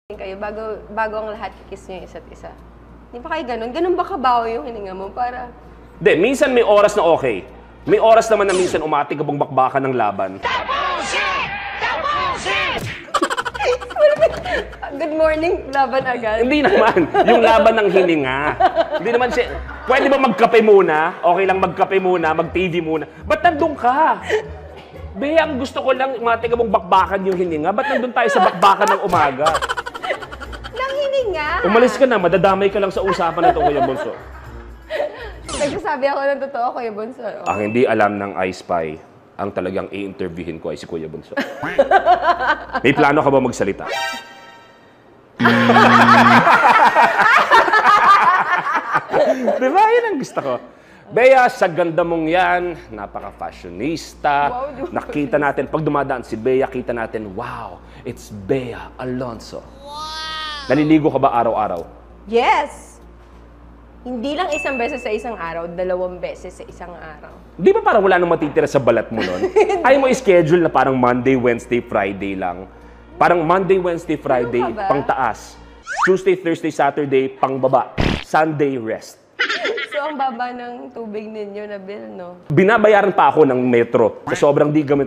Kayo bago ang lahat kikiss niyo yung isa't isa. Di ba kayo ganun? Ganun ba kabaw yung hininga mo para... Hindi, minsan may oras na okay. May oras naman na minsan umatig kabang bakbakan ng laban. Good morning, laban agad. Hindi naman. Yung laban ng hininga. Hindi naman siya... Pwede ba magkape muna? Okay lang magkape muna, mag-TV muna. Ba't nandun ka? Bea, ang gusto ko lang umatig kabang bakbakan yung hininga. Ba't nandun tayo sa bakbakan ng umaga? Nang hininga! Umalis ka na, madadamay ka lang sa usapan na ito, Kuya Bonso. Nagsasabi ako ng totoo, Kuya Bonso. Ang hindi alam ng iSpy, ang talagang i-interviewin ko ay si Kuya Bonso. May plano ka ba magsalita? Diba? Yun ang gusto ko. Bea, sa ganda mong yan, napaka-fashionista. Wow, Nakita natin, pag dumadaan si Bea, kita natin, wow, it's Bea Alonzo. Wow! Naliligo ka ba araw-araw? Yes! Hindi lang isang beses sa isang araw, 2 beses sa isang araw. Di ba parang wala nang matitira sa balat mo nun? Ayaw mo i-schedule na parang Monday, Wednesday, Friday lang. Parang Monday, Wednesday, Friday, Ano ka ba? pang taas. Tuesday, Thursday, Saturday, pang baba. Sunday, rest. So, ang baba ng tubig ninyo na bill, no? Binabayaran pa ako ng metro sa sobrang di gamit